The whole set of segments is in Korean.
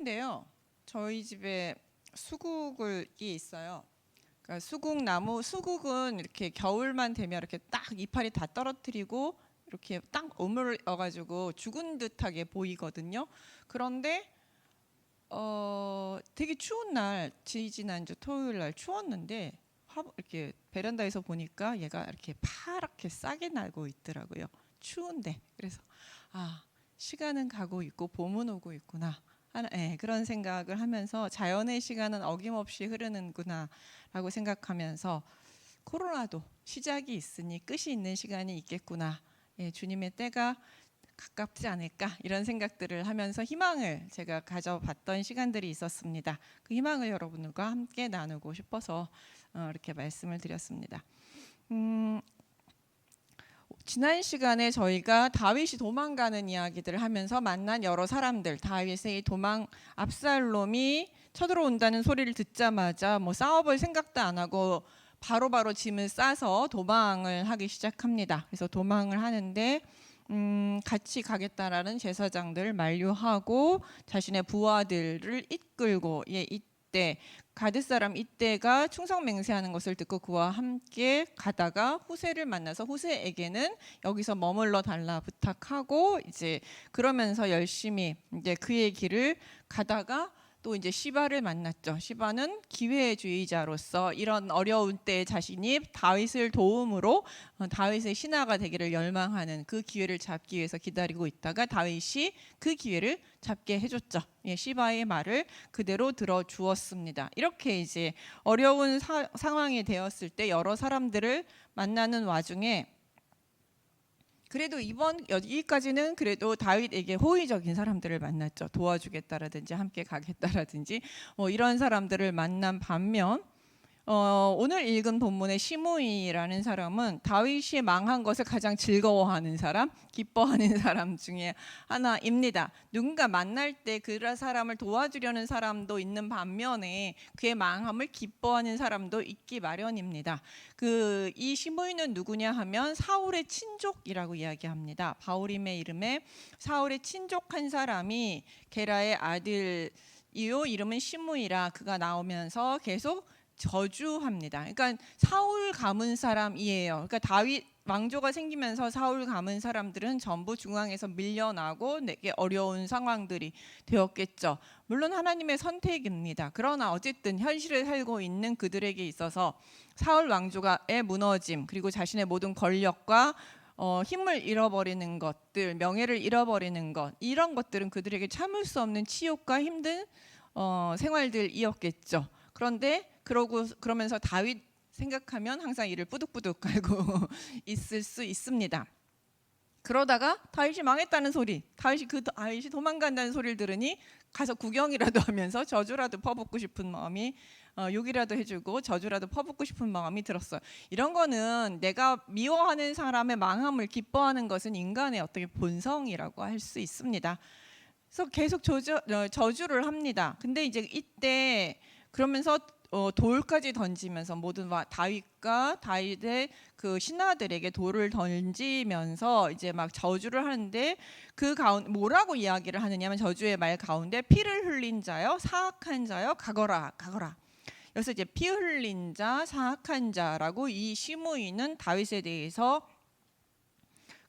인데요. 저희 집에 수국이 있어요. 그러니까 수국은 이렇게 겨울만 되면 이렇게 딱 이파리 다 떨어뜨리고 이렇게 딱 오물어가지고 죽은 듯하게 보이거든요. 그런데 되게 추운 날, 지지난주 토요일 날 추웠는데 이렇게 베란다에서 보니까 얘가 이렇게 파랗게 싹이 나고 있더라고요. 추운데. 그래서 시간은 가고 있고 봄은 오고 있구나. 그런 생각을 하면서 자연의 시간은 어김없이 흐르는구나라고 생각하면서 코로나도 시작이 있으니 끝이 있는 시간이 있겠구나. 주님의 때가 가깝지 않을까 이런 생각들을 하면서 희망을 제가 가져봤던 시간들이 있었습니다. 그 희망을 여러분과 함께 나누고 싶어서 이렇게 말씀을 드렸습니다. 지난 시간에 저희가 다윗이 도망가는 이야기들을 하면서 만난 여러 사람들, 다윗의 압살롬이 쳐들어온다는 소리를 듣자마자 싸워볼 생각도 안 하고 바로바로 짐을 싸서 도망을 하기 시작합니다. 그래서 도망을 하는데 같이 가겠다라는 제사장들을 만류하고 자신의 부하들을 이끌고 이때 가드 사람 이때가 충성 맹세하는 것을 듣고 그와 함께 가다가 후세를 만나서 후세에게는 여기서 머물러 달라 부탁하고 이제 그러면서 열심히 이제 그의 길을 가다가 또 이제 시바를 만났죠. 시바는 기회주의자로서 이런 어려운 때에 자신이 다윗을 도움으로 다윗의 신하가 되기를 열망하는 그 기회를 잡기 위해서 기다리고 있다가 다윗이 그 기회를 잡게 해줬죠. 시바의 말을 그대로 들어주었습니다. 이렇게 이제 어려운 상황이 되었을 때 여러 사람들을 만나는 와중에 그래도 여기까지는 그래도 다윗에게 호의적인 사람들을 만났죠. 도와주겠다라든지 함께 가겠다라든지 이런 사람들을 만난 반면 오늘 읽은 본문의 시므이라는 사람은 다윗이 망한 것을 가장 즐거워하는 사람, 기뻐하는 사람 중에 하나입니다. 누군가 만날 때 그 사람을 도와주려는 사람도 있는 반면에 그의 망함을 기뻐하는 사람도 있기 마련입니다. 이 시므이는 누구냐 하면 사울의 친족이라고 이야기합니다. 바울임의 이름에 사울의 친족한 사람이 게라의 아들이요 이름은 시므이라 그가 나오면서 계속 저주합니다. 그러니까 사울 가문 사람이에요. 그러니까 다윗 왕조가 생기면서 사울 가문 사람들은 전부 중앙에서 밀려나고 되게 어려운 상황들이 되었겠죠. 물론 하나님의 선택입니다. 그러나 어쨌든 현실을 살고 있는 그들에게 있어서 사울 왕조가의 무너짐 그리고 자신의 모든 권력과 힘을 잃어버리는 것들, 명예를 잃어버리는 것 이런 것들은 그들에게 참을 수 없는 치욕과 힘든 생활들이었겠죠. 그런데 그러면서 다윗 생각하면 항상 이를 뿌득뿌득 깔고 있을 수 있습니다. 그러다가 다윗이 망했다는 소리, 다윗이 도망간다는 소리를 들으니 가서 구경이라도 하면서 저주라도 퍼붓고 싶은 마음이 욕이라도 해주고 저주라도 퍼붓고 싶은 마음이 들었어요. 이런 거는 내가 미워하는 사람의 망함을 기뻐하는 것은 인간의 어떻게 본성이라고 할 수 있습니다. 그래서 계속 저주를 합니다. 근데 이제 이때 그러면서 돌까지 던지면서 모든 다윗과 다윗의 그 신하들에게 돌을 던지면서 이제 막 저주를 하는데 그 가운데 뭐라고 이야기를 하느냐면 저주의 말 가운데 피를 흘린 자여 사악한 자여 가거라. 그래서 이제 피 흘린 자 사악한 자라고 이 시므이는 다윗에 대해서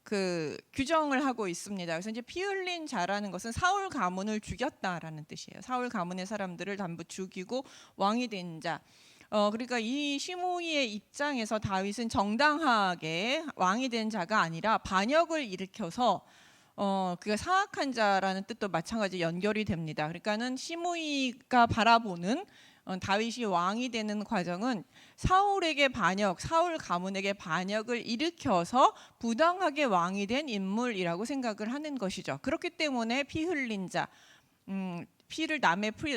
그 규정을 하고 있습니다. 그래서 이제 피 흘린 자라는 것은 사울 가문을 죽였다라는 뜻이에요. 사울 가문의 사람들을 전부 죽이고 왕이 된 자. 그러니까 이 시므이의 입장에서 다윗은 정당하게 왕이 된 자가 아니라 반역을 일으켜서 그가 사악한 자라는 뜻도 마찬가지 연결이 됩니다. 그러니까는 시므이가 바라보는 다윗이 왕이 되는 과정은 사울 가문에게 반역을 일으켜서 부당하게 왕이 된 인물이라고 생각을 하는 것이죠. 그렇기 때문에 피 흘린 자,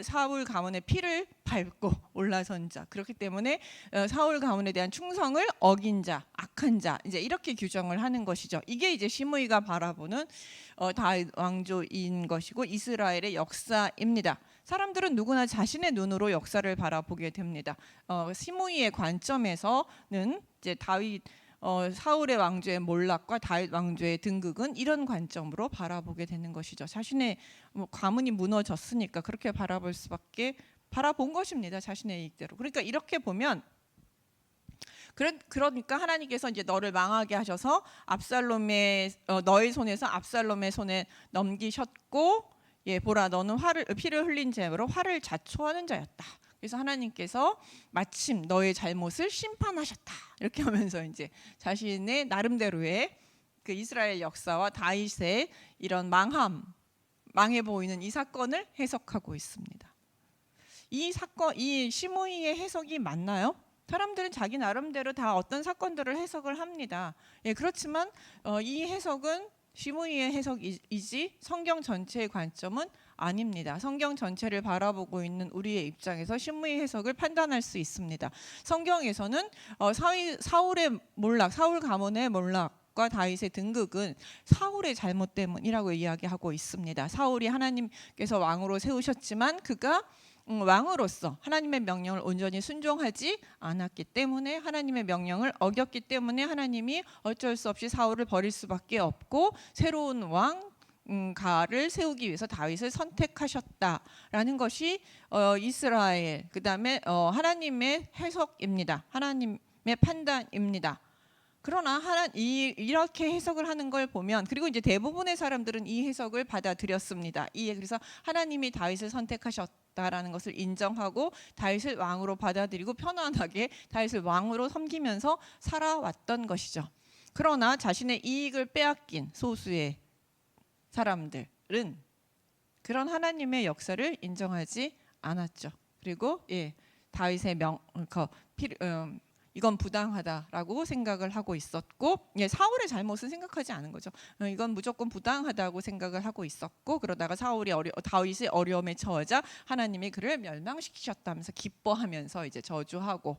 사울 가문의 피를 밟고 올라선 자. 그렇기 때문에 사울 가문에 대한 충성을 어긴 자, 악한 자, 이제 이렇게 규정을 하는 것이죠. 이게 이제 시므이가 바라보는 다윗 왕조인 것이고 이스라엘의 역사입니다. 사람들은 누구나 자신의 눈으로 역사를 바라보게 됩니다. 시므이의 관점에서는 이제 다윗 사울의 왕조의 몰락과 다윗 왕조의 등극은 이런 관점으로 바라보게 되는 것이죠. 자신의 가문이 무너졌으니까 그렇게 바라볼 수밖에 바라본 것입니다. 자신의 이익대로. 그러니까 이렇게 보면 그러니까 하나님께서 이제 너를 망하게 하셔서 압살롬의 너의 손에서 압살롬의 손에 넘기셨고, 보라 너는 피를 흘린 죄로 화를 자초하는 자였다. 그래서 하나님께서 마침 너의 잘못을 심판하셨다. 이렇게 하면서 이제 자신의 나름대로의 그 이스라엘 역사와 다윗의 이런 망해 보이는 이 사건을 해석하고 있습니다. 이 사건, 이 시므이의 해석이 맞나요? 사람들은 자기 나름대로 다 어떤 사건들을 해석을 합니다. 그렇지만 이 해석은 시므이의 해석이지 성경 전체의 관점은 아닙니다. 성경 전체를 바라보고 있는 우리의 입장에서 시므이 해석을 판단할 수 있습니다. 성경에서는 사울의 몰락, 사울 가문의 몰락과 다윗의 등극은 사울의 잘못 때문이라고 이야기하고 있습니다. 사울이 하나님께서 왕으로 세우셨지만 그가 왕으로서 하나님의 명령을 온전히 순종하지 않았기 때문에, 하나님의 명령을 어겼기 때문에 하나님이 어쩔 수 없이 사울을 버릴 수밖에 없고 새로운 왕가를 세우기 위해서 다윗을 선택하셨다라는 것이 이스라엘, 그 다음에 하나님의 해석입니다. 하나님의 판단입니다. 그러나 이렇게 해석을 하는 걸 보면, 그리고 이제 대부분의 사람들은 이 해석을 받아들였습니다. 그래서 하나님이 다윗을 선택하셨다라는 것을 인정하고 다윗을 왕으로 받아들이고 편안하게 다윗을 왕으로 섬기면서 살아왔던 것이죠. 그러나 자신의 이익을 빼앗긴 소수의 사람들은 그런 하나님의 역사를 인정하지 않았죠. 그리고 다윗의 이건 부당하다라고 생각을 하고 있었고, 사울의 잘못은 생각하지 않은 거죠. 이건 무조건 부당하다고 생각을 하고 있었고, 그러다가 다윗이 어려움에 처하자 하나님이 그를 멸망시키셨다면서 기뻐하면서 이제 저주하고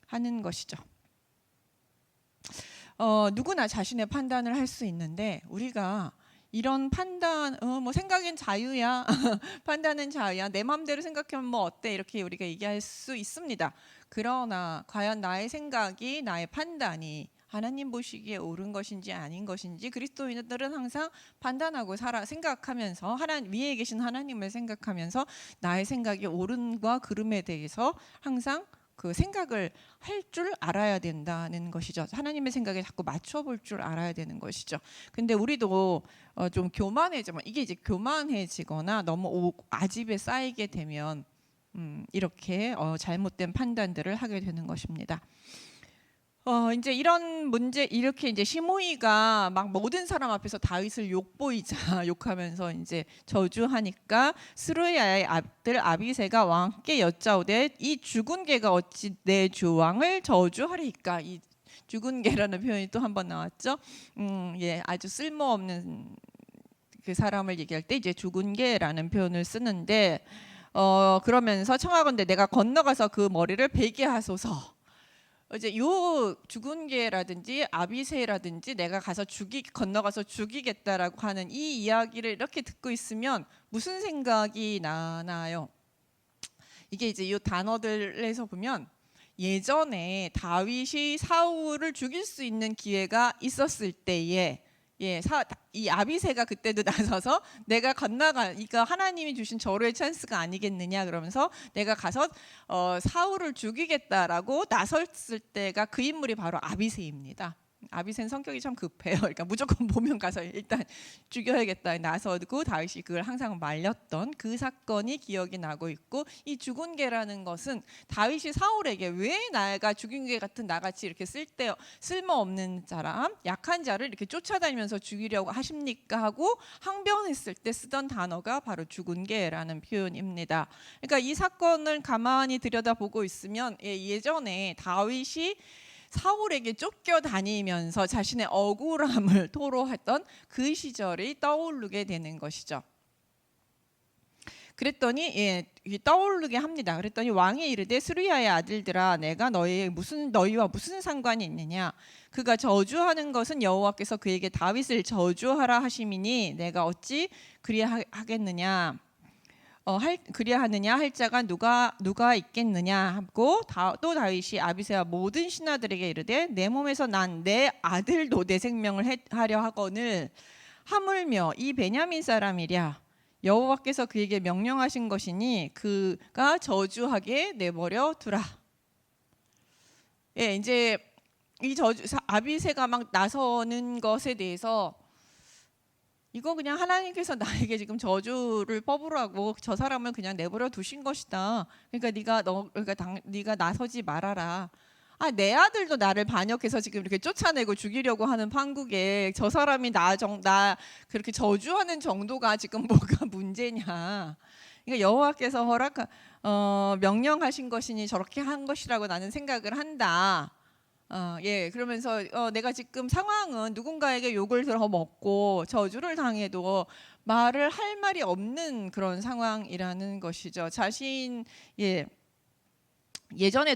하는 것이죠. 누구나 자신의 판단을 할 수 있는데 우리가 이런 판단, 생각엔 자유야, 판단은 자유야, 내 마음대로 생각하면 뭐 어때, 이렇게 우리가 얘기할 수 있습니다. 그러나 과연 나의 생각이, 나의 판단이 하나님 보시기에 옳은 것인지 아닌 것인지 그리스도인들은 항상 판단하고 생각하면서 위에 계신 하나님을 생각하면서 나의 생각이 옳은과 그름에 대해서 항상 그 생각을 할 줄 알아야 된다는 것이죠. 하나님의 생각에 자꾸 맞춰볼 줄 알아야 되는 것이죠. 근데 우리도 좀 교만해지면, 이게 이제 교만해지거나 너무 아집에 쌓이게 되면 이렇게 잘못된 판단들을 하게 되는 것입니다. 이제 이런 문제, 이렇게 이제 시므이가 막 모든 사람 앞에서 다윗을 욕보이자 욕하면서 이제 저주하니까 스루야의 아들 아비새가 왕께 여짜오되 이 죽은 개가 어찌 내 주 왕을 저주하리이까. 이 죽은 개라는 표현이 또 한 번 나왔죠. 아주 쓸모없는 그 사람을 얘기할 때 이제 죽은 개라는 표현을 쓰는데, 그러면서 청하건대 내가 건너가서 그 머리를 베게 하소서. 이제 요 죽은 개라든지 아비새라든지 내가 건너가서 죽이겠다라고 하는 이 이야기를 이렇게 듣고 있으면 무슨 생각이 나나요? 이게 이제 이 단어들에서 보면 예전에 다윗이 사울을 죽일 수 있는 기회가 있었을 때에 이 아비새가 그때도 나서서 내가 이거 하나님이 주신 절호의 찬스가 아니겠느냐 그러면서 내가 가서 사울을 죽이겠다라고 나섰을 때가 그 인물이 바로 아비새입니다. 아비새는 성격이 참 급해요. 그러니까 무조건 보면 가서 일단 죽여야겠다 나서고 다윗이 그걸 항상 말렸던 그 사건이 기억이 나고 있고, 이 죽은 개라는 것은 다윗이 사울에게 왜 내가 죽인 개 같은 나같이 이렇게 쓸모없는 사람, 약한 자를 이렇게 쫓아다니면서 죽이려고 하십니까 하고 항변했을 때 쓰던 단어가 바로 죽은 개라는 표현입니다. 그러니까 이 사건을 가만히 들여다보고 있으면 예전에 다윗이 사울에게 쫓겨다니면서 자신의 억울함을 토로했던 그 시절이 떠오르게 되는 것이죠. 그랬더니 떠오르게 합니다. 그랬더니 왕이 이르되 스루야의 아들들아 내가 너희와 무슨 상관이 있느냐. 그가 저주하는 것은 여호와께서 그에게 다윗을 저주하라 하심이니 내가 어찌 그리하겠느냐. 그리하느냐 할 자가 누가 있겠느냐 하고 또 다윗이 아비새와 모든 신하들에게 이르되 내 몸에서 난 내 아들도 내 생명을 하려 하거늘 하물며 이 베냐민 사람이랴 여호와께서 그에게 명령하신 것이니 그가 저주하게 내버려 두라. 예, 이제 이 아비새가 막 나서는 것에 대해서 이거 그냥 하나님께서 나에게 지금 저주를 퍼부으라고 저 사람을 그냥 내버려 두신 것이다. 그러니까 네가 나서지 말아라. 내 아들도 나를 반역해서 지금 이렇게 쫓아내고 죽이려고 하는 판국에 저 사람이 나 그렇게 저주하는 정도가 지금 뭐가 문제냐. 그러니까 여호와께서 명령하신 것이니 저렇게 한 것이라고 나는 생각을 한다. 그러면서 내가 지금 상황은 누군가에게 욕을 들어 먹고 저주를 당해도 말을 할 말이 없는 그런 상황이라는 것이죠. 예전에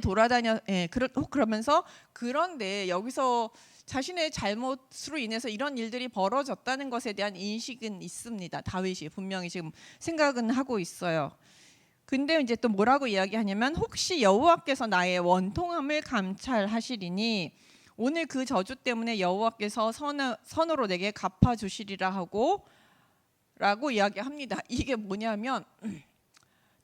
그러면서 그런데 여기서 자신의 잘못으로 인해서 이런 일들이 벌어졌다는 것에 대한 인식은 있습니다. 다윗이 분명히 지금 생각은 하고 있어요. 근데 이제 또 뭐라고 이야기하냐면 혹시 여호와께서 나의 원통함을 감찰하시리니 오늘 그 저주 때문에 여호와께서 선으로 내게 갚아주시리라 라고 이야기합니다. 이게 뭐냐면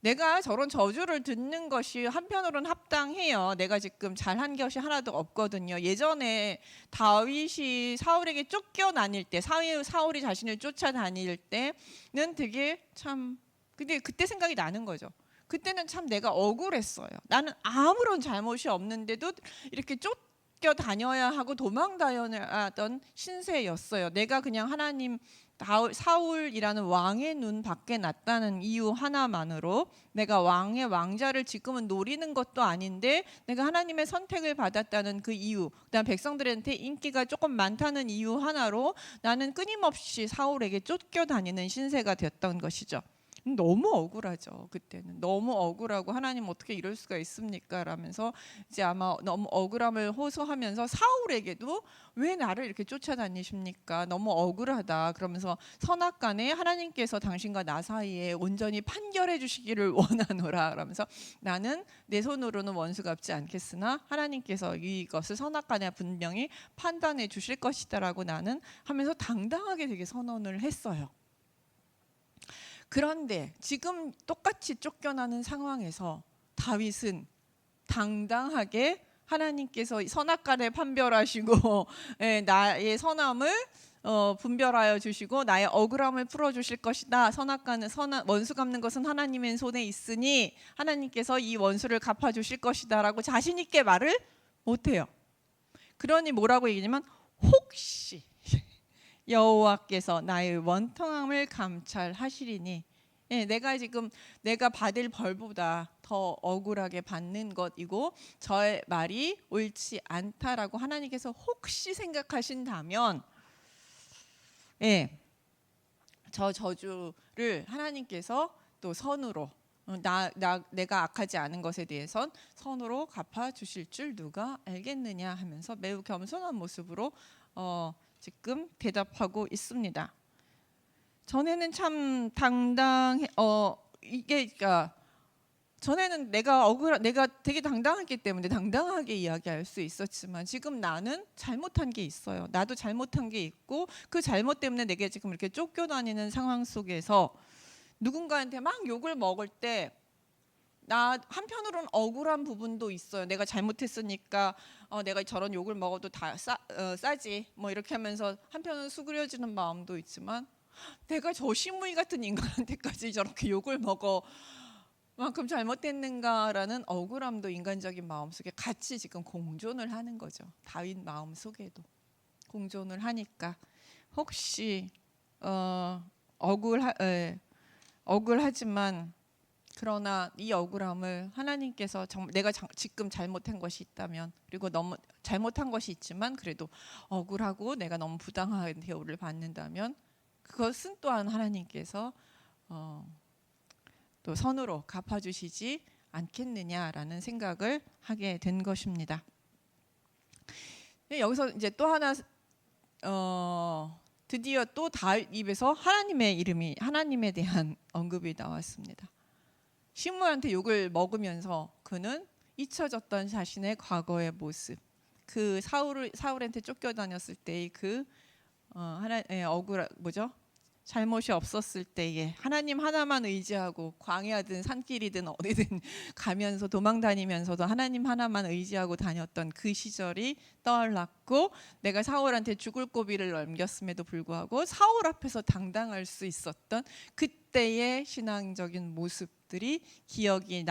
내가 저런 저주를 듣는 것이 한편으로는 합당해요. 내가 지금 잘한 것이 하나도 없거든요. 예전에 다윗이 사울에게 쫓겨다닐 때 사울이 자신을 쫓아다닐 때는 되게 참 근데 그때 생각이 나는 거죠. 그때는 참 내가 억울했어요. 나는 아무런 잘못이 없는데도 이렇게 쫓겨다녀야 하고 도망다녀야하던 신세였어요. 내가 그냥 사울이라는 왕의 눈 밖에 났다는 이유 하나만으로 내가 왕자를 지금은 노리는 것도 아닌데 내가 하나님의 선택을 받았다는 그 이유, 그다음 백성들한테 인기가 조금 많다는 이유 하나로 나는 끊임없이 사울에게 쫓겨다니는 신세가 되었던 것이죠. 너무 억울하죠. 그때는 너무 억울하고 하나님 어떻게 이럴 수가 있습니까? 라면서 이제 아마 너무 억울함을 호소하면서 사울에게도 왜 나를 이렇게 쫓아다니십니까? 너무 억울하다. 그러면서 선악간에 하나님께서 당신과 나 사이에 온전히 판결해 주시기를 원하노라. 그러면서 나는 내 손으로는 원수 갚지 않겠으나 하나님께서 이것을 선악간에 분명히 판단해 주실 것이다라고 나는 하면서 당당하게 되게 선언을 했어요. 그런데 지금 똑같이 쫓겨나는 상황에서 다윗은 당당하게 하나님께서 선악간에 판별하시고 나의 선함을 분별하여 주시고 나의 억울함을 풀어주실 것이다. 원수 갚는 것은 하나님의 손에 있으니 하나님께서 이 원수를 갚아주실 것이다 라고 자신 있게 말을 못해요. 그러니 뭐라고 얘기냐면 혹시 여호와께서 나의 원통함을 감찰하시리니 내가 받을 벌보다 더 억울하게 받는 것이고 저의 말이 옳지 않다라고 하나님께서 혹시 생각하신다면 저 저주를 하나님께서 또 선으로 내가 악하지 않은 것에 대해선 선으로 갚아주실 줄 누가 알겠느냐 하면서 매우 겸손한 모습으로 지금 대답하고 있습니다. 전에는 참 당당해. 그러니까 전에는 내가 되게 당당했기 때문에 당당하게 이야기할 수 있었지만 지금 나는 잘못한 게 있어요. 나도 잘못한 게 있고 그 잘못 때문에 내가 지금 이렇게 쫓겨다니는 상황 속에서 누군가한테 막 욕을 먹을 때 나 한편으로는 억울한 부분도 있어요. 내가 잘못했으니까 내가 저런 욕을 먹어도 다 싸지 뭐 이렇게 하면서 한편은 수그려지는 마음도 있지만 내가 저 시무이 같은 인간한테까지 저렇게 욕을 먹어 만큼 잘못했는가라는 억울함도 인간적인 마음속에 같이 지금 공존을 하는 거죠. 다윗 마음속에도 공존을 하니까 혹시 억울하지만 그러나 이 억울함을 하나님께서 내가 지금 잘못한 것이 있다면 그리고 너무 잘못한 것이 있지만 그래도 억울하고 내가 너무 부당한 대우를 받는다면 그것은 또한 하나님께서 또 선으로 갚아주시지 않겠느냐라는 생각을 하게 된 것입니다. 여기서 이제 또 하나 드디어 또 다윗 입에서 하나님의 이름이 하나님에 대한 언급이 나왔습니다. 시므한테 욕을 먹으면서 그는 잊혀졌던 자신의 과거의 모습, 그 사울한테 쫓겨다녔을 때의 그 억울 뭐죠? 잘못이 없었을 때에 하나님 하나만 의지하고 광야든 산길이든 어디든 가면서 도망 다니면서도 하나님 하나만 의지하고 다녔던 그 시절이 떠올랐고, 내가 사울한테 죽을 고비를 넘겼음에도 불구하고 사울 앞에서 당당할 수 있었던 그때의 신앙적인 모습들이 기억이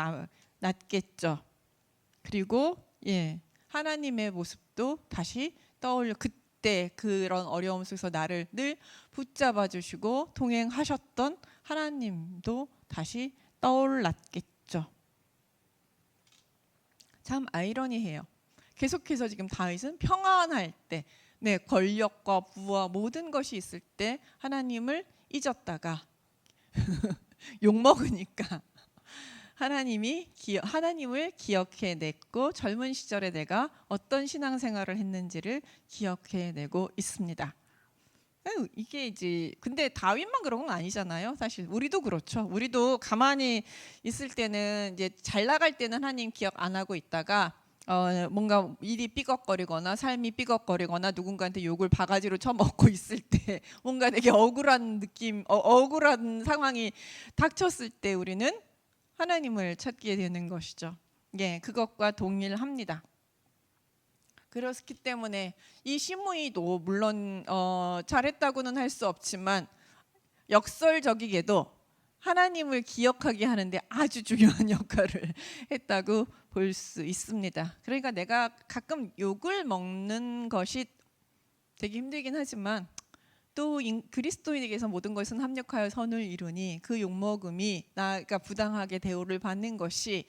났겠죠. 그리고 하나님의 모습도 다시 떠올려, 그때 그런 어려움 속에서 나를 늘 붙잡아 주시고 동행하셨던 하나님도 다시 떠올랐겠죠. 참 아이러니해요. 계속해서 지금 다윗은 평안할 때, 권력과 부와 모든 것이 있을 때 하나님을 잊었다가 욕 먹으니까 하나님을 기억해냈고, 젊은 시절에 내가 어떤 신앙생활을 했는지를 기억해내고 있습니다. 이게 이제 근데 다윗만 그런 건 아니잖아요. 사실 우리도 그렇죠. 우리도 가만히 있을 때는 이제 잘 나갈 때는 하나님 기억 안 하고 있다가 뭔가 일이 삐걱거리거나 삶이 삐걱거리거나 누군가한테 욕을 바가지로 쳐먹고 있을 때 뭔가 되게 억울한 느낌, 억울한 상황이 닥쳤을 때 우리는 하나님을 찾게 되는 것이죠. 그것과 동일합니다. 그렇기 때문에 이 시므이도 물론 잘했다고는 할 수 없지만 역설적이게도 하나님을 기억하게 하는데 아주 중요한 역할을 했다고 볼 수 있습니다. 그러니까 내가 가끔 욕을 먹는 것이 되게 힘들긴 하지만 또 그리스도인에게서 모든 것은 합력하여 선을 이루니 그 욕먹음이 나가 부당하게 대우를 받는 것이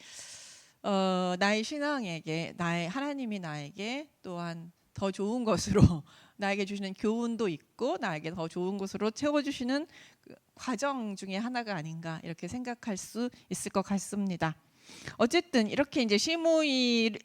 나의 신앙에게, 나의 하나님이 나에게 또한 더 좋은 것으로 나에게 주시는 교훈도 있고 나에게 더 좋은 것으로 채워주시는 과정 중에 하나가 아닌가, 이렇게 생각할 수 있을 것 같습니다. 어쨌든 이렇게 이제 시므이를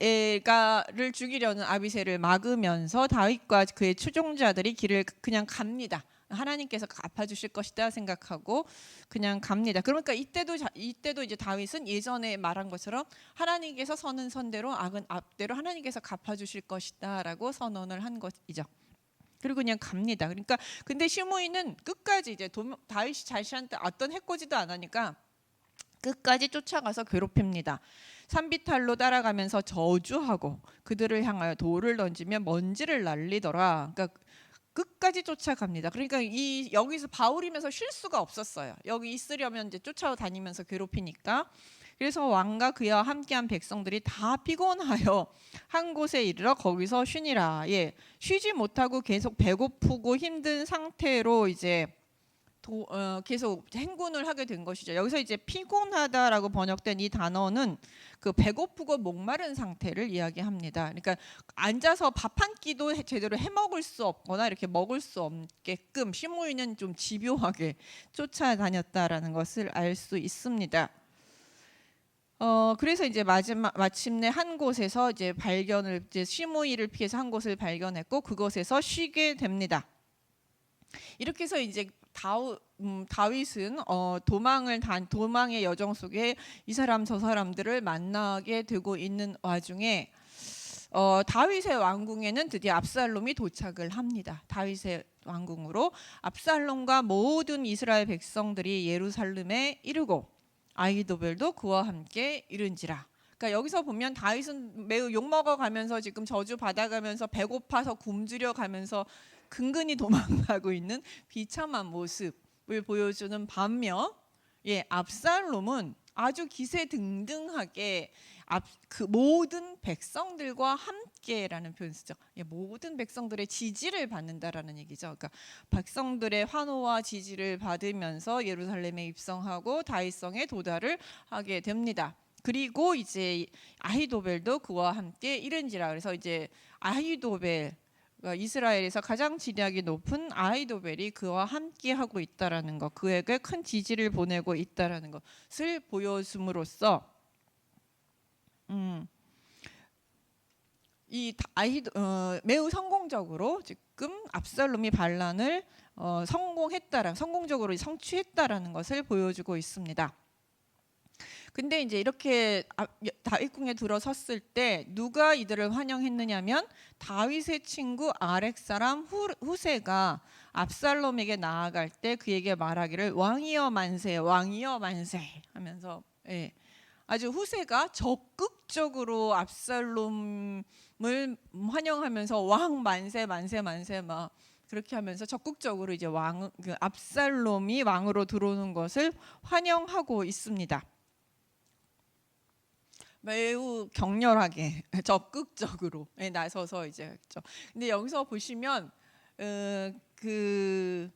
죽이려는 아비새를 막으면서 다윗과 그의 추종자들이 길을 그냥 갑니다. 하나님께서 갚아주실 것이다 생각하고 그냥 갑니다. 그러니까 이때도 이제 다윗은 예전에 말한 것처럼 하나님께서 선은 선대로 악은 악대로 하나님께서 갚아주실 것이다라고 선언을 한 것이죠. 그리고 그냥 갑니다. 그러니까 근데 시므이는 끝까지 이제 다윗이 자신한테 어떤 해코지도 안 하니까 끝까지 쫓아가서 괴롭힙니다. 산비탈로 따라가면서 저주하고 그들을 향하여 돌을 던지면 먼지를 날리더라. 그러니까 끝까지 쫓아갑니다. 그러니까 여기서 바울이면서 쉴 수가 없었어요. 여기 있으려면 이제 쫓아다니면서 괴롭히니까. 그래서 왕과 그와 함께한 백성들이 다 피곤하여 한 곳에 이르러 거기서 쉬니라. 쉬지 못하고 계속 배고프고 힘든 상태로 이제 계속 행군을 하게 된 것이죠. 여기서 이제 피곤하다라고 번역된 이 단어는 그 배고프고 목마른 상태를 이야기합니다. 그러니까 앉아서 밥 한 끼도 제대로 해 먹을 수 없거나 이렇게 먹을 수 없게끔 시므이는 좀 집요하게 쫓아다녔다라는 것을 알 수 있습니다. 그래서 이제 마침내 한 곳에서 이제 시므이를 피해서 한 곳을 발견했고 그곳에서 쉬게 됩니다. 이렇게 해서 이제 다윗은 도망의 여정 속에 이 사람 저 사람들을 만나게 되고 있는 와중에 다윗의 왕궁에는 드디어 압살롬이 도착을 합니다. 다윗의 왕궁으로 압살롬과 모든 이스라엘 백성들이 예루살렘에 이르고 아히도벨도 그와 함께 이른지라. 그러니까 여기서 보면 다윗은 매우 욕먹어가면서 지금 저주 받아가면서 배고파서 굶주려 가면서 근근히 도망가고 있는 비참한 모습을 보여주는 반면 압살롬은 아주 기세등등하게 그 모든 백성들과 함께라는 표현 쓰죠. 모든 백성들의 지지를 받는다라는 얘기죠. 그러니까 백성들의 환호와 지지를 받으면서 예루살렘에 입성하고 다윗성에 도달을 하게 됩니다. 그리고 이제 아히도벨도 그와 함께 이른지라. 그래서 이제 아히도벨, 이스라엘에서 가장 지략이 높은 아히도벨이 그와 함께 하고 있다라는 것, 그에게 큰 지지를 보내고 있다라는 것을 보여줌으로써 매우 성공적으로 지금 압살롬이 반란을 성공적으로 성취했다라는 것을 보여주고 있습니다. 근데 이제 이렇게 다윗궁에 들어섰을 때 누가 이들을 환영했느냐면 다윗의 친구 아렉 사람 후세가 압살롬에게 나아갈 때 그에게 말하기를 왕이여 만세, 왕이여 만세 하면서 예, 아주 후세가 적극적으로 압살롬을 환영하면서 왕 만세 만세 만세 막 그렇게 하면서 적극적으로 이제 그 압살롬이 왕으로 들어오는 것을 환영하고 있습니다. 매우 격렬하게 적극적으로 나서서 이제 했죠. 근데 여기서 보시면 그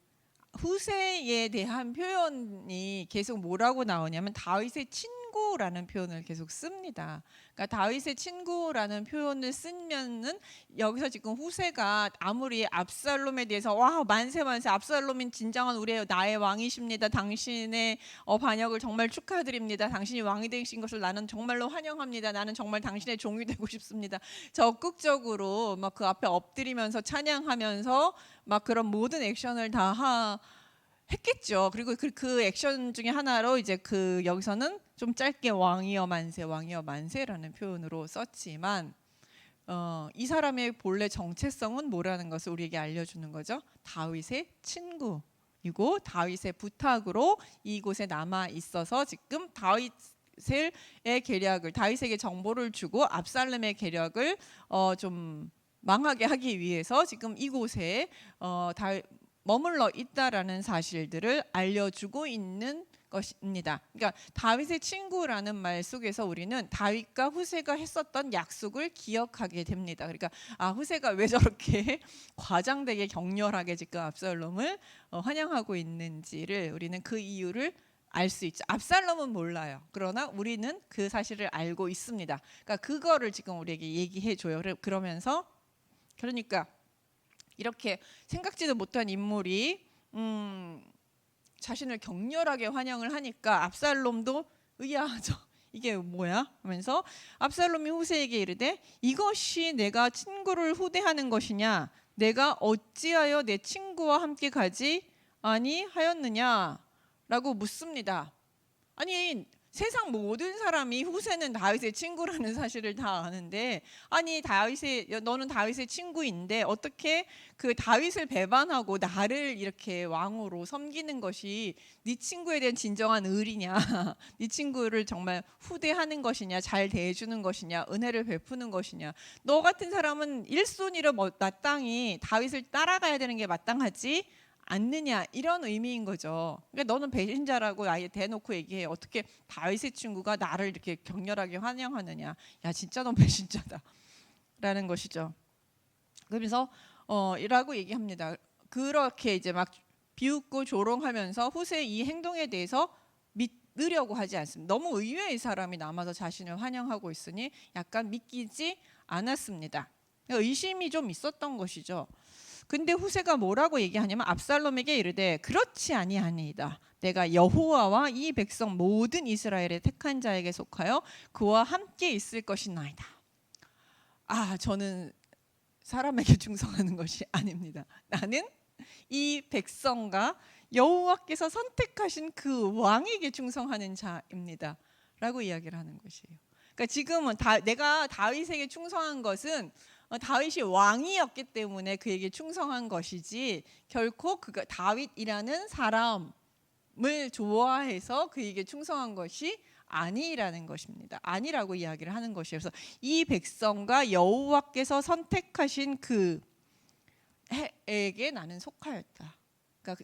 후세에 대한 표현이 계속 뭐라고 나오냐면 다윗의 친구라는 표현을 계속 씁니다. 그러니까 다윗의 친구라는 표현을 쓰면은 여기서 지금 후세가 아무리 압살롬에 대해서 와 만세 만세 압살롬인 진정한 나의 왕이십니다. 당신의 반역을 정말 축하드립니다. 당신이 왕이 되신 것을 나는 정말로 환영합니다. 나는 정말 당신의 종이 되고 싶습니다. 적극적으로 막 그 앞에 엎드리면서 찬양하면서 막 그런 모든 액션을 다 했겠죠. 그리고 그 액션 중에 하나로 이제 여기서는 좀 짧게 왕이여 만세, 왕이여 만세라는 표현으로 썼지만 이 사람의 본래 정체성은 뭐라는 것을 우리에게 알려주는 거죠. 다윗의 친구이고 다윗의 부탁으로 이곳에 남아 있어서 지금 다윗의 계략을 다윗에게 정보를 주고 압살롬의 계략을 좀 망하게 하기 위해서 지금 이곳에 머물러 있다라는 사실들을 알려주고 있는 것입니다. 그러니까 다윗의 친구라는 말 속에서 우리는 다윗과 후세가 했었던 약속을 기억하게 됩니다. 그러니까 후세가 왜 저렇게 과장되게 격렬하게 지금 압살롬을 환영하고 있는지를 우리는 그 이유를 알 수 있죠. 압살롬은 몰라요. 그러나 우리는 그 사실을 알고 있습니다. 그러니까 그거를 지금 우리에게 얘기해 줘요. 그러니까 이렇게 생각지도 못한 인물이 자신을 격렬하게 환영을 하니까 압살롬도 의아하죠. 이게 뭐야? 하면서 압살롬이 후세에게 이르되 이것이 내가 친구를 후대하는 것이냐? 내가 어찌하여 내 친구와 함께 가지 아니하였느냐? 라고 묻습니다. 아니 세상 모든 사람이 후세는 다윗의 친구라는 사실을 다 아는데 너는 다윗의 친구인데 어떻게 그 다윗을 배반하고 나를 이렇게 왕으로 섬기는 것이 네 친구에 대한 진정한 의리냐 네 친구를 정말 후대하는 것이냐 잘 대해주는 것이냐 은혜를 베푸는 것이냐 너 같은 사람은 일손이로 마땅히 다윗을 따라가야 되는 게 마땅하지 않느냐 이런 의미인 거죠. 그러니까 너는 배신자라고 아예 대놓고 얘기해. 어떻게 다윗의 친구가 나를 이렇게 격렬하게 환영하느냐. 야 진짜 넌 배신자다 라는 것이죠. 그래서 이라고 얘기합니다. 그렇게 이제 막 비웃고 조롱하면서 후세의 이 행동에 대해서 믿으려고 하지 않습니다. 너무 의외의 사람이 남아서 자신을 환영하고 있으니 약간 믿기지 않았습니다. 의심이 좀 있었던 것이죠. 근데 후세가 뭐라고 얘기하냐면 압살롬에게 이르되 그렇지 아니하니이다. 내가 여호와와 이 백성 모든 이스라엘의 택한 자에게 속하여 그와 함께 있을 것이나이다. 저는 사람에게 충성하는 것이 아닙니다. 나는 이 백성과 여호와께서 선택하신 그 왕에게 충성하는 자입니다. 라고 이야기를 하는 것이에요. 그러니까 지금은 내가 다윗에게 충성한 것은 다윗이 왕이었기 때문에 그에게 충성한 것이지 결코 그가 다윗이라는 사람을 좋아해서 그에게 충성한 것이 아니라는 것입니다. 아니라고 이야기를 하는 것이에요. 그래서 이 백성과 여호와께서 선택하신 그에게 나는 속하였다. 그러니까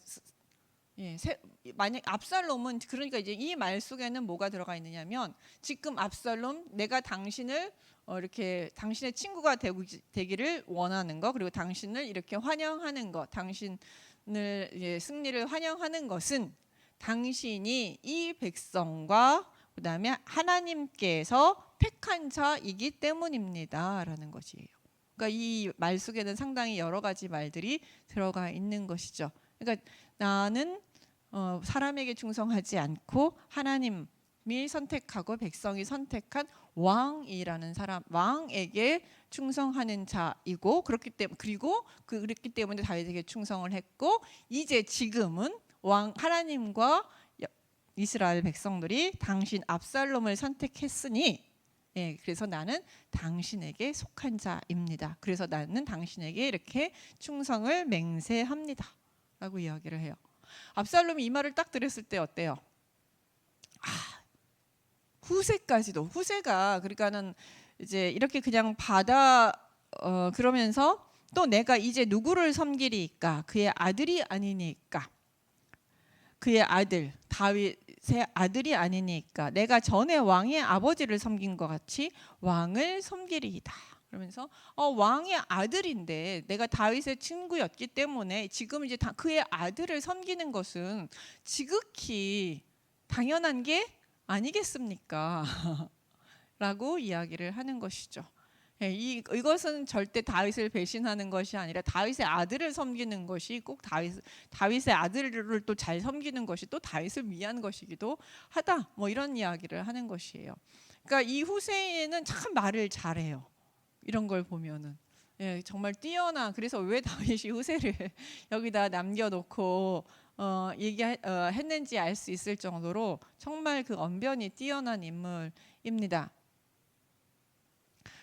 만약 압살롬은 그러니까 이제 이 말 속에는 뭐가 들어가 있느냐면 지금 압살롬 내가 당신을 이렇게 당신의 친구가 되기를 원하는 것 그리고 당신을 이렇게 환영하는 것 당신을 승리를 환영하는 것은 당신이 이 백성과 그다음에 하나님께서 택한 자이기 때문입니다 라는 것이에요. 그러니까 이 말 속에는 상당히 여러 가지 말들이 들어가 있는 것이죠. 그러니까 나는 사람에게 충성하지 않고 하나님이 선택하고 백성이 선택한 왕이라는 사람, 왕에게 충성하는 자이고 그렇기 때문에 다윗에게 충성을 했고 이제 지금은 하나님과 이스라엘 백성들이 당신 압살롬을 선택했으니 그래서 나는 당신에게 속한 자입니다. 그래서 나는 당신에게 이렇게 충성을 맹세합니다. 라고 이야기를 해요. 압살롬이 이 말을 딱 들었을 때 어때요? 후세까지도 후세가 그러니까는 이제 이렇게 그냥 그러면서 또 내가 이제 누구를 섬기리까? 그의 아들이 아니니까. 그의 아들 다윗의 아들이 아니니까 내가 전에 왕의 아버지를 섬긴 것 같이 왕을 섬기리이다. 그러면서 왕의 아들인데 내가 다윗의 친구였기 때문에 지금 이제 그의 아들을 섬기는 것은 지극히 당연한 게 아니겠습니까? 라고 이야기를 하는 것이죠. 이것은 절대 다윗을 배신하는 것이 아니라 다윗의 아들을 섬기는 것이 꼭 다윗의 아들을 또 잘 섬기는 것이 또 다윗을 위한 것이기도 하다. 뭐 이런 이야기를 하는 것이에요. 그러니까 이 후세이는 참 말을 잘해요. 이런 걸 보면은 정말 뛰어나. 그래서 왜 다윗이 후세를 여기다 남겨놓고 얘기했는지 알 수 있을 정도로 정말 그 언변이 뛰어난 인물입니다.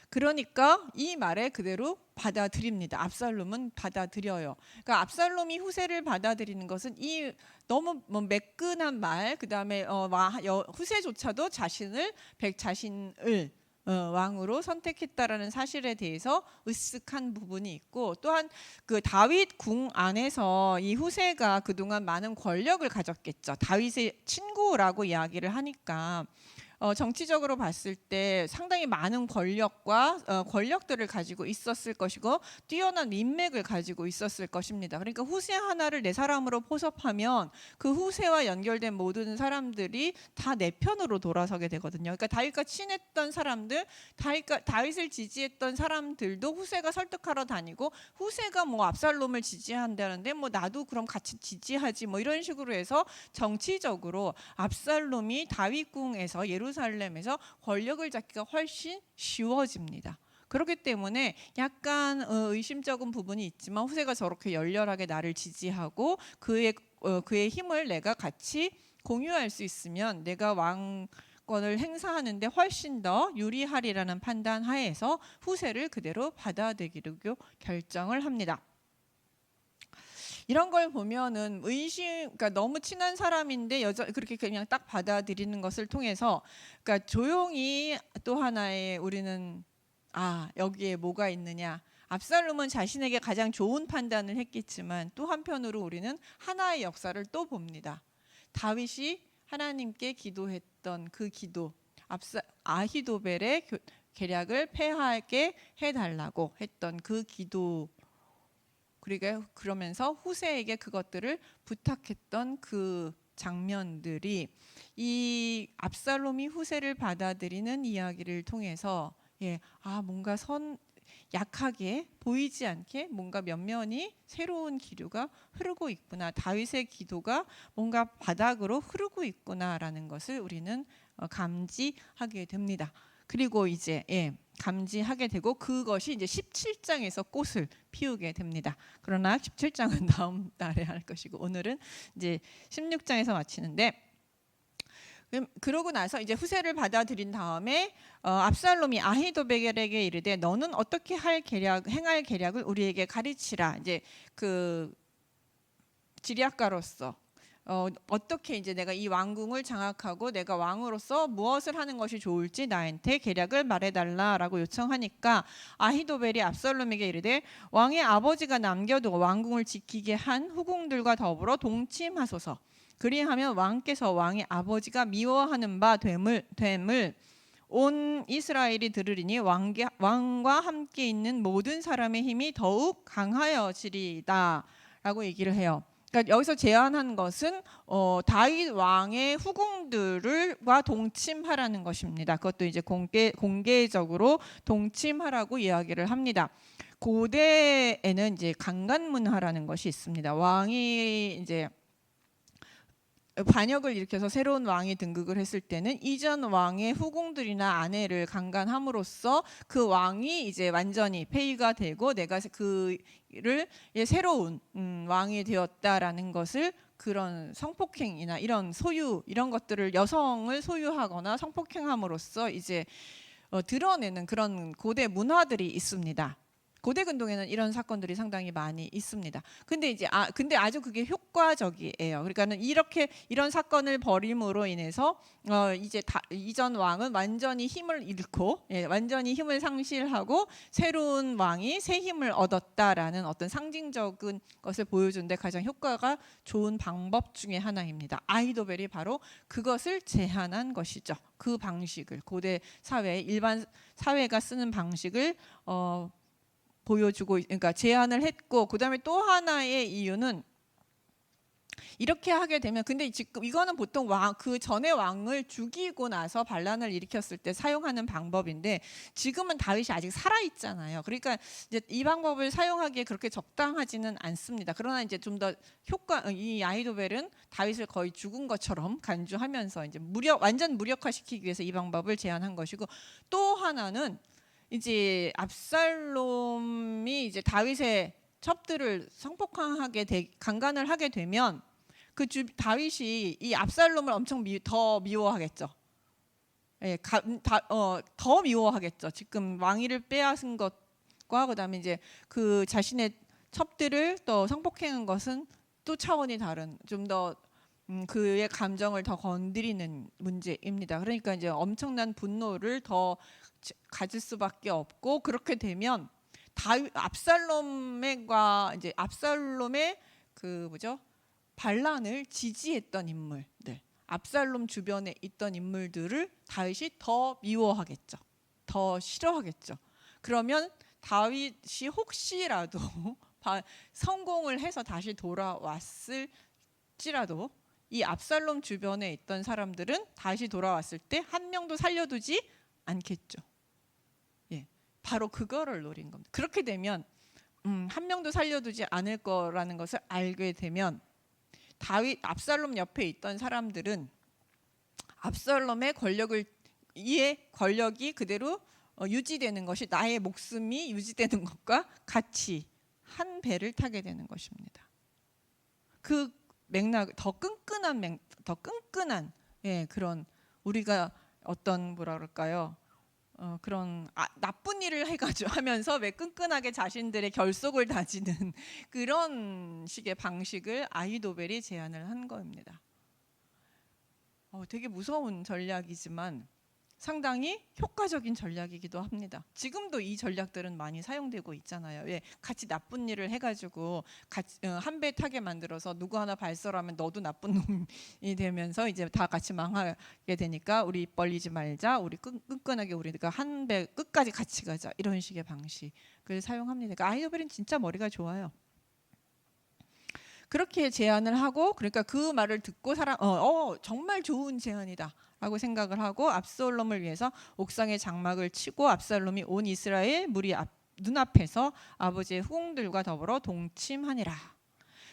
그러니까 이 말에 그대로 받아들입니다. 압살롬은 받아들여요. 그러니까 압살롬이 후세를 받아들이는 것은 이 너무 매끈한 말, 그 다음에 후세조차도 자신을 왕으로 선택했다라는 사실에 대해서 으쓱한 부분이 있고, 또한 그 다윗 궁 안에서 이 후세가 그동안 많은 권력을 가졌겠죠. 다윗의 친구라고 이야기를 하니까 정치적으로 봤을 때 상당히 많은 권력들을 가지고 있었을 것이고 뛰어난 인맥을 가지고 있었을 것입니다. 그러니까 후세 하나를 내 사람으로 포섭하면 그 후세와 연결된 모든 사람들이 다 내 편으로 돌아서게 되거든요. 그러니까 다윗과 친했던 사람들, 다윗을 지지했던 사람들도 후세가 설득하러 다니고, 후세가 압살롬을 지지한다는데 나도 그럼 같이 지지하지 이런 식으로 해서 정치적으로 압살롬이 다윗궁에서 예루살렘에서 권력을 잡기가 훨씬 쉬워집니다. 그렇기 때문에 약간 의심쩍은 부분이 있지만 후세가 저렇게 열렬하게 나를 지지하고 그의 힘을 내가 같이 공유할 수 있으면 내가 왕권을 행사하는데 훨씬 더 유리하리라는 판단 하에서 후세를 그대로 받아들이기로 결정을 합니다. 이런 걸 보면은 그러니까 너무 친한 사람인데 그렇게 그냥 딱 받아들이는 것을 통해서, 그러니까 조용히 또 하나의 우리는 여기에 뭐가 있느냐. 압살롬은 자신에게 가장 좋은 판단을 했겠지만 또 한편으로 우리는 하나의 역사를 또 봅니다. 다윗이 하나님께 기도했던 그 기도, 아히도벨의 계략을 패하게 해달라고 했던 그 기도, 그러면서 후세에게 그것들을 부탁했던 그 장면들이 이 압살롬이 후세를 받아들이는 이야기를 통해서 뭔가 약하게 보이지 않게 뭔가 면면이 새로운 기류가 흐르고 있구나, 다윗의 기도가 뭔가 바닥으로 흐르고 있구나라는 것을 우리는 감지하게 됩니다. 그리고 이제 감지하게 되고 그것이 이제 17장에서 꽃을 피우게 됩니다. 그러나 17장은 다음 달에 할 것이고 오늘은 이제 16장에서 마치는데, 그러고 나서 이제 후세를 받아들인 다음에 압살롬이 아히도벨에게 이르되 너는 어떻게 행할 계략을 우리에게 가르치라. 이제 그 지략가로서 어떻게 이제 내가 이 왕궁을 장악하고 내가 왕으로서 무엇을 하는 것이 좋을지 나한테 계략을 말해달라라고 요청하니까 아히도벨이 압살롬에게 이르되 왕의 아버지가 남겨두고 왕궁을 지키게 한 후궁들과 더불어 동침하소서. 그리하면 왕께서 왕의 아버지가 미워하는 바 됨을 온 이스라엘이 들으리니 왕과 함께 있는 모든 사람의 힘이 더욱 강하여지리다 라고 얘기를 해요. 그러니까 여기서 제안한 것은 다윗 왕의 후궁들과 동침하라는 것입니다. 그것도 이제 공개적으로 동침하라고 이야기를 합니다. 고대에는 이제 강간문화라는 것이 있습니다. 왕이 이제 반역을 일으켜서 새로운 왕이 등극을 했을 때는 이전 왕의 후궁들이나 아내를 강간함으로써 그 왕이 이제 완전히 폐위가 되고 내가 그를 새로운 왕이 되었다라는 것을 그런 성폭행이나 이런 소유 이런 것들을 여성을 소유하거나 성폭행함으로써 이제 드러내는 그런 고대 문화들이 있습니다. 고대 근동에는 이런 사건들이 상당히 많이 있습니다. 근데 이제 근데 아주 그게 효과적이에요. 그러니까는 이렇게 이런 사건을 벌임으로 인해서 이제 이전 왕은 완전히 힘을 잃고 완전히 힘을 상실하고 새로운 왕이 새 힘을 얻었다라는 어떤 상징적인 것을 보여주는데 가장 효과가 좋은 방법 중에 하나입니다. 아히도벨이 바로 그것을 제안한 것이죠. 그 방식을 고대 사회 일반 사회가 쓰는 방식을 보여주고, 그러니까 제안을 했고, 그다음에 또 하나의 이유는 이렇게 하게 되면, 근데 지금 이거는 보통 그 전에 왕을 죽이고 나서 반란을 일으켰을 때 사용하는 방법인데, 지금은 다윗이 아직 살아 있잖아요. 그러니까 이제 이 방법을 사용하기에 그렇게 적당하지는 않습니다. 그러나 이제 좀 더 이 아히도벨은 다윗을 거의 죽은 것처럼 간주하면서 이제 완전 무력화시키기 위해서 이 방법을 제안한 것이고, 또 하나는 이제 압살롬이 이제 다윗의 첩들을 성폭행하게 강간을 하게 되면 다윗이 이 압살롬을 엄청 더 미워하겠죠. 예, 더 미워하겠죠. 지금 왕위를 빼앗은 것과 그다음에 이제 그 자신의 첩들을 또 성폭행한 것은 또 차원이 다른 좀 더 그의 감정을 더 건드리는 문제입니다. 그러니까 이제 엄청난 분노를 더 가질 수밖에 없고, 그렇게 되면 압살롬의 그 반란을 지지했던 인물들, 압살롬 주변에 있던 인물들을 다윗이 더 미워하겠죠. 더 싫어하겠죠. 그러면 다윗이 혹시라도 성공을 해서 다시 돌아왔을지라도 이 압살롬 주변에 있던 사람들은 다시 돌아왔을 때 한 명도 살려두지 않겠죠. 예, 바로 그거를 노린 겁니다. 그렇게 되면 한 명도 살려두지 않을 거라는 것을 알게 되면 압살롬 옆에 있던 사람들은 압살롬의 권력이 그대로 유지되는 것이 나의 목숨이 유지되는 것과 같이 한 배를 타게 되는 것입니다. 그 맥락 더 끈끈한 그런 우리가 어떤 뭐라 그럴까요? 그런 나쁜 일을 해가지고 하면서 왜 끈끈하게 자신들의 결속을 다지는 그런 식의 방식을 아히도벨이 제안을 한 겁니다. 되게 무서운 전략이지만 상당히 효과적인 전략이기도 합니다. 지금도 이 전략들은 많이 사용되고 있잖아요. 왜 같이 나쁜 일을 해가지고 한 배 타게 만들어서 누구 하나 발설하면 너도 나쁜 놈이 되면서 이제 다 같이 망하게 되니까 우리 입 벌리지 말자, 우리 끈끈하게 우리가 한 배 끝까지 같이 가자, 이런 식의 방식을 사용합니다. 그러니까 아히도벨은 진짜 머리가 좋아요. 그렇게 제안을 하고, 그러니까 그 말을 듣고 정말 좋은 제안이다 라고 생각을 하고 압살롬을 위해서 옥상에 장막을 치고 압살롬이 온 이스라엘 무리 눈앞에서 아버지의 후궁들과 더불어 동침하니라.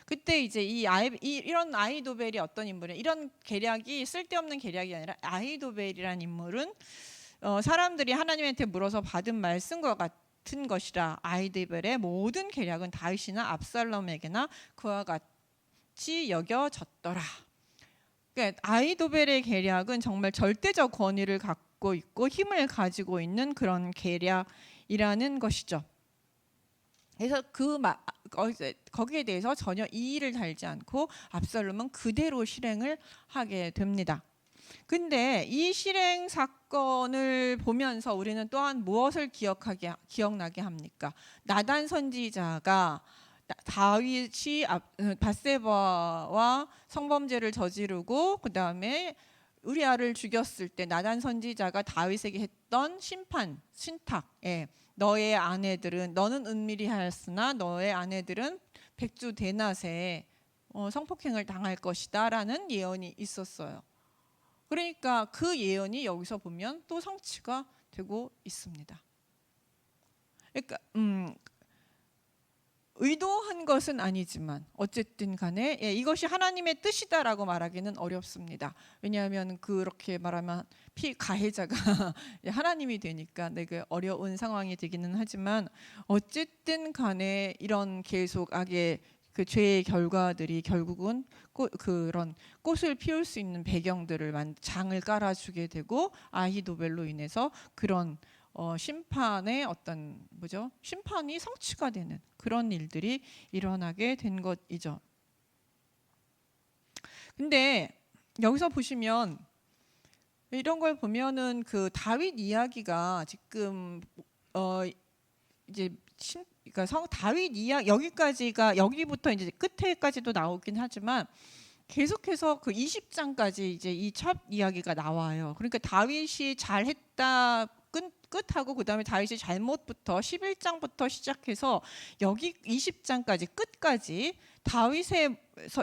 그때 이제 이런 아히도벨이 어떤 인물이냐, 이런 계략이 쓸데없는 계략이 아니라 아히도벨이라는 인물은 사람들이 하나님한테 물어서 받은 말씀과 같은 것이라. 아히도벨의 모든 계략은 다윗이나 압살롬에게나 그와 같이 여겨졌더라. 그러니까 아히도벨의 계략은 정말 절대적 권위를 갖고 있고 힘을 가지고 있는 그런 계략이라는 것이죠. 그래서 거기에 대해서 전혀 이의를 달지 않고 압살롬은 그대로 실행을 하게 됩니다. 근데 이 실행 사건을 보면서 우리는 또한 무엇을 기억나게 합니까? 나단 선지자가 다윗이 밧세바와 성범죄를 저지르고 그다음에 우리아를 죽였을 때 나단 선지자가 다윗에게 했던 신탁, 너의 아내들은, 너는 은밀히 하였으나 너의 아내들은 백주 대낮에 성폭행을 당할 것이다 라는 예언이 있었어요. 그러니까 그 예언이 여기서 보면 또 성취가 되고 있습니다. 그러니까 의도한 것은 아니지만 어쨌든 간에 이것이 하나님의 뜻이다라고 말하기는 어렵습니다. 왜냐하면 그렇게 말하면 가해자가 하나님이 되니까 되게 어려운 상황이 되기는 하지만 어쨌든 간에 이런 계속 악의 그 죄의 결과들이 결국은 그런 꽃을 피울 수 있는 배경들을 장을 깔아주게 되고 아히도벨로 인해서 그런 심판의 어떤 심판이 성취가 되는 그런 일들이 일어나게 된 것이죠. 근데 여기서 보시면 이런 걸 보면은 그 다윗 이야기가 지금 이제 그러니까 다윗 이야기 여기부터 이제 끝에까지도 나오긴 하지만 계속해서 그 20장까지 이제 이 첫 이야기가 나와요. 그러니까 다윗이 잘했다 끝하고 그다음에 다윗이 잘못부터 11장부터 시작해서 여기 20장까지 끝까지 다윗의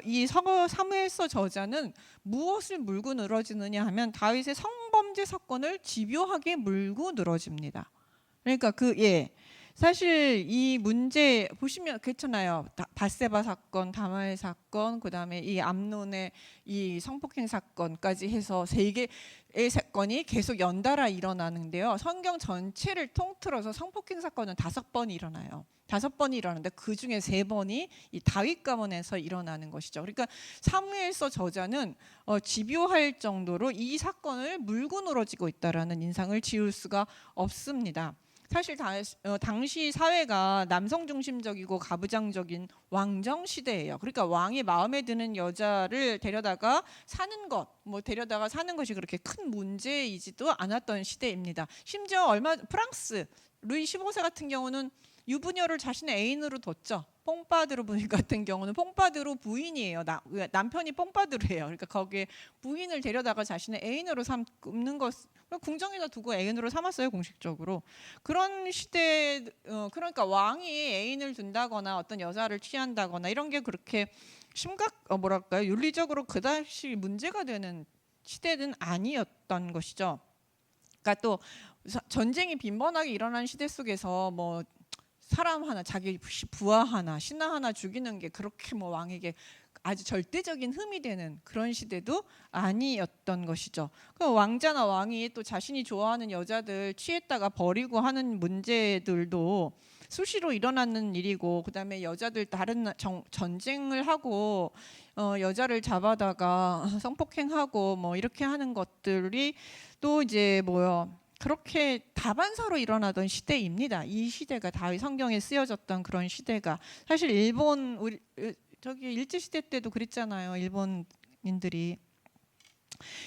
이 사무엘서 저자는 무엇을 물고 늘어지느냐 하면 다윗의 성범죄 사건을 집요하게 물고 늘어집니다. 그러니까 사실 이 문제 보시면 괜찮아요. 밧세바 사건, 다마의 사건, 그다음에 이 암논의 이 성폭행 사건까지 해서 세 개의 사건이 계속 연달아 일어나는데요. 성경 전체를 통틀어서 성폭행 사건은 5번이 일어나요. 5번이 일어나는데 그 중에 3번이 이 다윗 가문에서 일어나는 것이죠. 그러니까 사무엘서 저자는 집요할 정도로 이 사건을 물고 늘어지고 있다라는 인상을 지울 수가 없습니다. 사실 당시 사회가 남성 중심적이고 가부장적인 왕정 시대예요. 그러니까 왕이 마음에 드는 여자를 데려다가 사는 것이 그렇게 큰 문제이지도 않았던 시대입니다. 심지어 프랑스 루이 15세 같은 경우는 유부녀를 자신의 애인으로 뒀죠. 퐁파드르 부인 같은 경우는 퐁파드르 부인이에요. 남편이 퐁파드르예요. 그러니까 거기에 부인을 데려다가 자신의 애인으로 삼는 것, 궁정에다 두고 애인으로 삼았어요, 공식적으로. 그런 시대, 그러니까 왕이 애인을 둔다거나 어떤 여자를 취한다거나 이런 게 그렇게 윤리적으로 그다지 문제가 되는 시대는 아니었던 것이죠. 그러니까 또 전쟁이 빈번하게 일어난 시대 속에서 사람 하나, 자기 부하 하나, 신하 하나 죽이는 게 그렇게 왕에게 아주 절대적인 흠이 되는 그런 시대도 아니었던 것이죠. 그 왕자나 왕이 또 자신이 좋아하는 여자들 취했다가 버리고 하는 문제들도 수시로 일어나는 일이고, 그다음에 여자들 다른 전쟁을 하고 여자를 잡아다가 성폭행하고 이렇게 하는 것들이 또 이제 그렇게 다반사로 일어나던 시대입니다. 이 시대가 다윗 성경에 쓰여졌던 그런 시대가 사실 일제 시대 때도 그랬잖아요. 일본인들이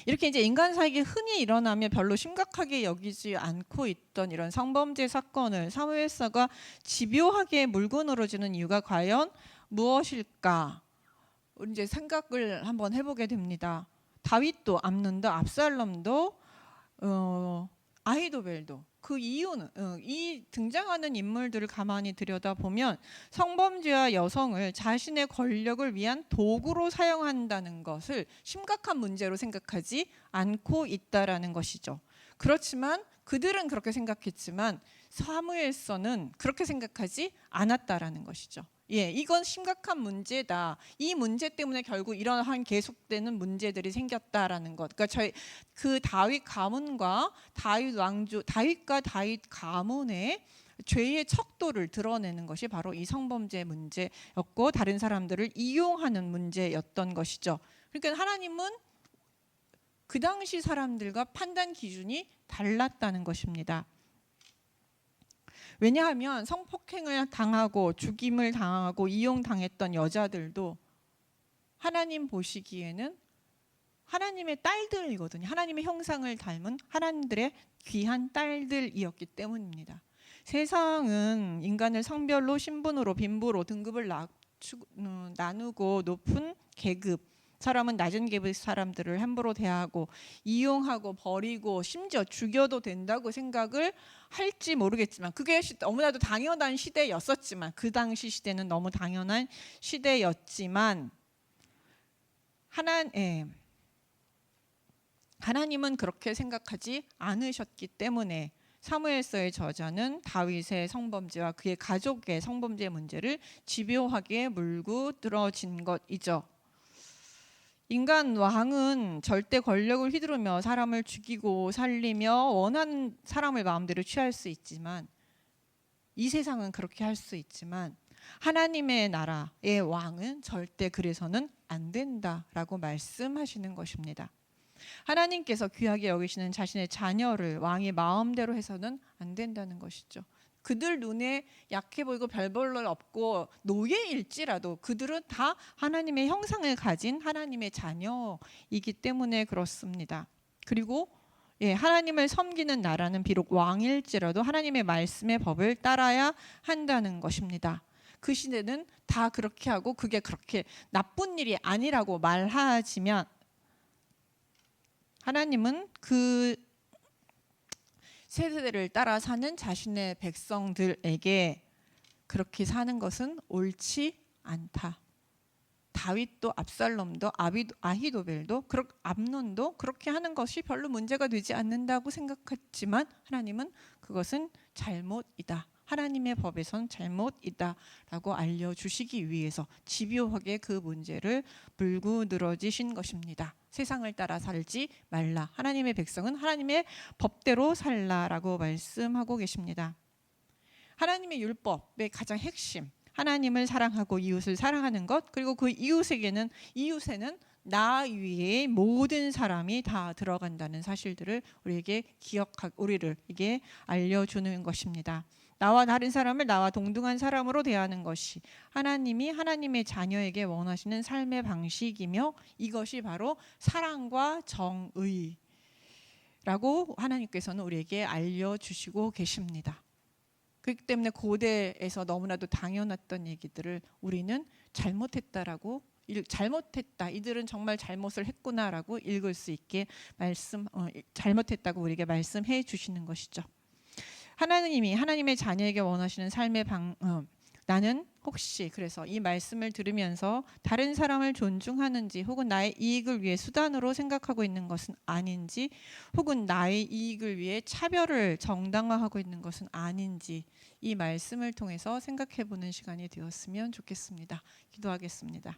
이렇게 이제 인간 사이에 흔히 일어나면 별로 심각하게 여기지 않고 있던 이런 성범죄 사건을 사무엘서가 집요하게 물고 늘어지는 이유가 과연 무엇일까? 우리 이제 생각을 한번 해보게 됩니다. 다윗도 암논도 압살롬도 아히도벨도 그 이유는 이 등장하는 인물들을 가만히 들여다보면 성범죄와 여성을 자신의 권력을 위한 도구로 사용한다는 것을 심각한 문제로 생각하지 않고 있다라는 것이죠. 그렇지만 그들은 그렇게 생각했지만 사무엘서는 그렇게 생각하지 않았다라는 것이죠. 이건 심각한 문제다. 이 문제 때문에 결국 이러한 계속되는 문제들이 생겼다라는 것. 그러니까 그 다윗 가문과 다윗과 다윗 가문의 죄의 척도를 드러내는 것이 바로 이 성범죄 문제였고, 다른 사람들을 이용하는 문제였던 것이죠. 그러니까 하나님은 그 당시 사람들과 판단 기준이 달랐다는 것입니다. 왜냐하면 성폭행을 당하고 죽임을 당하고 이용당했던 여자들도 하나님 보시기에는 하나님의 딸들이거든요. 하나님의 형상을 닮은 하나님들의 귀한 딸들이었기 때문입니다. 세상은 인간을 성별로, 신분으로, 빈부로 등급을 나누고 높은 계급, 사람은 낮은 계급의 사람들을 함부로 대하고 이용하고 버리고 심지어 죽여도 된다고 생각을 할지 모르겠지만, 그게 너무나도 당연한 시대였었지만, 그 당시 시대는 너무 당연한 시대였지만 하나님은 그렇게 생각하지 않으셨기 때문에 사무엘서의 저자는 다윗의 성범죄와 그의 가족의 성범죄 문제를 집요하게 물고 늘어진 것이죠. 인간 왕은 절대 권력을 휘두르며 사람을 죽이고 살리며 원하는 사람을 마음대로 취할 수 있지만, 이 세상은 그렇게 할 수 있지만 하나님의 나라의 왕은 절대 그래서는 안 된다라고 말씀하시는 것입니다. 하나님께서 귀하게 여기시는 자신의 자녀를 왕의 마음대로 해서는 안 된다는 것이죠. 그들 눈에 약해 보이고 별 볼 일 없고 노예일지라도 그들은 다 하나님의 형상을 가진 하나님의 자녀이기 때문에 그렇습니다. 그리고 하나님을 섬기는 나라는 비록 왕일지라도 하나님의 말씀의 법을 따라야 한다는 것입니다. 그 시대는 다 그렇게 하고 그게 그렇게 나쁜 일이 아니라고 말하지만 하나님은 그 세대를 따라 사는 자신의 백성들에게 그렇게 사는 것은 옳지 않다. 다윗도 압살롬도 아히도벨도 암논도 그렇게 하는 것이 별로 문제가 되지 않는다고 생각했지만 하나님은 그것은 잘못이다. 하나님의 법에선 잘못이다 라고 알려주시기 위해서 집요하게 그 문제를 물고 늘어지신 것입니다. 세상을 따라 살지 말라. 하나님의 백성은 하나님의 법대로 살라라고 말씀하고 계십니다. 하나님의 율법의 가장 핵심, 하나님을 사랑하고 이웃을 사랑하는 것, 그리고 그 이웃에는 나 위에 모든 사람이 다 들어간다는 사실들을 우리를 이게 알려주는 것입니다. 나와 다른 사람을 나와 동등한 사람으로 대하는 것이 하나님이 하나님의 자녀에게 원하시는 삶의 방식이며 이것이 바로 사랑과 정의라고 하나님께서는 우리에게 알려주시고 계십니다. 그렇기 때문에 고대에서 너무나도 당연했던 얘기들을 우리는 잘못했다, 이들은 정말 잘못을 했구나라고 읽을 수 있게 잘못했다고 우리에게 말씀해 주시는 것이죠. 하나님이 하나님의 자녀에게 원하시는 삶의 나는 혹시 그래서 이 말씀을 들으면서 다른 사람을 존중하는지 혹은 나의 이익을 위해 수단으로 생각하고 있는 것은 아닌지 혹은 나의 이익을 위해 차별을 정당화하고 있는 것은 아닌지 이 말씀을 통해서 생각해 보는 시간이 되었으면 좋겠습니다. 기도하겠습니다.